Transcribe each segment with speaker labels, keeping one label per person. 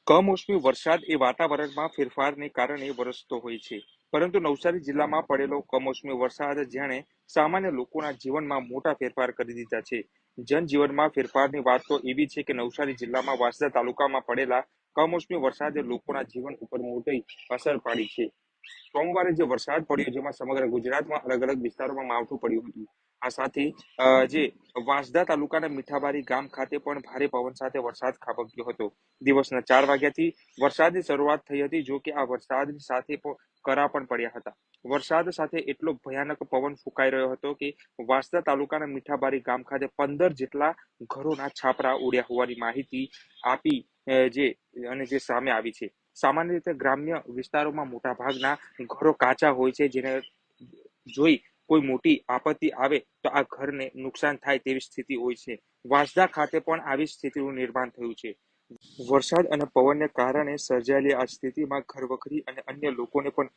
Speaker 1: કમોસમી વરસાદ એ વાતાવરણમાં ફેરફારને કારણે વરસતો હોય છે, પરંતુ નવસારી જિલ્લામાં પડેલો કમોસમી વરસાદ જેણે સામાન્ય લોકોના જીવનમાં મોટા ફેરફાર કરી દીધા છે. જનજીવનમાં ફેરફારની વાત તો એવી છે કે નવસારી જિલ્લામાં વાંસદા તાલુકામાં પડેલા કમોસમી વરસાદે લોકોના જીવન ઉપર મોટી અસર પાડી છે. સોમવારે જે વરસાદ પડ્યો જેમાં સમગ્ર ગુજરાતમાં અલગ અલગ વિસ્તારોમાં માવઠું પડ્યું હતું. આ સાથે જે વાંસદા તાલુકાના મીઠાબારી ગામ ખાતે પણ ભારે પવન સાથે વરસાદ ખાબક્યો હતો. દિવસના 4 વાગ્યાથી વરસાદની શરૂઆત થઈ હતી. જો કે આ વરસાદની સાથે કરા પણ પડ્યા હતા. વરસાદ સાથે એટલો ભયાનક પવન ફૂંકાઈ રહ્યો હતો કે વાંસદા તાલુકાના મીઠાબારી ગામ ખાતે 15 જેટલા ઘરોના છાપરા ઉડ્યા હોવાની માહિતી આપી જે સામે આવી છે. સામાન્ય રીતે ગ્રામ્ય વિસ્તારોમાં મોટા ભાગના ઘરો કાચા હોય છે, જેને જોઈ કોઈ મોટી આપત્તિ આવે તો આ ઘરને નુકસાન થાય તેવી સ્થિતિ હોય છે. વાંસદા ખાતે પણ આવી સ્થિતિનું નિર્માણ થયું છે. વરસાદ અને પવનને કારણે સર્જાયેલી આ સ્થિતિમાં ઘરવખરી અને અન્ય લોકોને પણ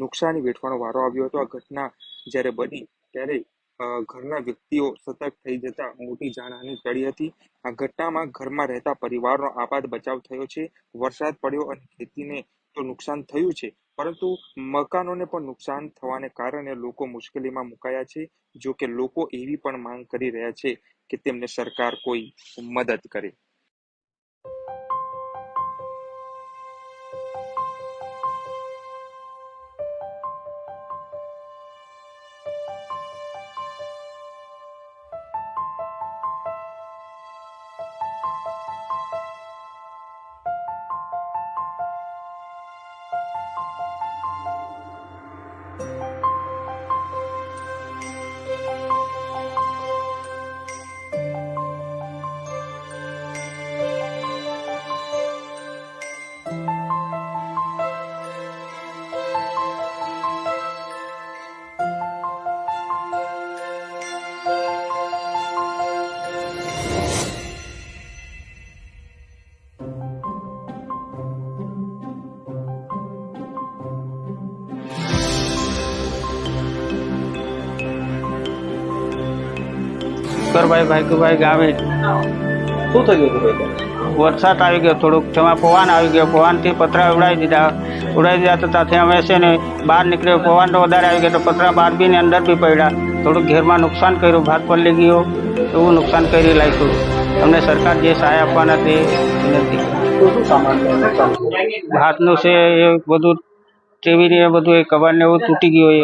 Speaker 1: નુકસાની વેઠવાનો વારો આવ્યો હતો. આ ઘટના જ્યારે બની ત્યારે ઘરના વ્યક્તિઓ સતર્ક થઈ જતા મોટી જાનહાની ટળી હતી. આ ઘટનામાં ઘરમાં રહેતા પરિવારનો આબાદ બચાવ થયો છે. વરસાદ પડ્યો અને ખેતીને તો નુકસાન થયું છે, પરંતુ મકાનોને પણ નુકસાન થવાને કારણે લોકો મુશ્કેલીમાં મુકાયા છે. જો કે લોકો એવી પણ માંગ કરી રહ્યા છે કે તેમને સરકાર કોઈ મદદ કરે.
Speaker 2: ભાઈ ભાઈકુભાઈ ગામે
Speaker 3: શું થયું હતું ભાઈ?
Speaker 2: વરસાદ આવી ગયો, થોડુંક તેમાં પવન આવી ગયો. પવનથી પતરા ઉડાવી દીધા તો ત્યાંથી અમે છે ને બહાર નીકળ્યો. પવન તો વધારે આવી ગયો તો પતરા બહાર બી ને અંદર બી પડ્યા. થોડુંક ઘેરમાં નુકસાન કર્યું, ભાત પલળી ગયો, એવું નુકસાન કરી નાખ્યું. અમને સરકાર જે સહાય આપવાના તે વિનંતી.
Speaker 3: શું સામાન
Speaker 2: ભાતનું છે એ બધું, ટીવી ને એ બધું, એ કબાટ ને એવું તૂટી ગયું.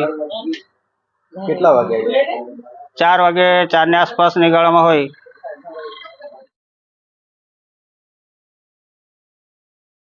Speaker 2: એ
Speaker 3: કેટલા વાગે?
Speaker 2: 4 વાગે, 4 ની આસપાસ ની ગાળામાં હોય.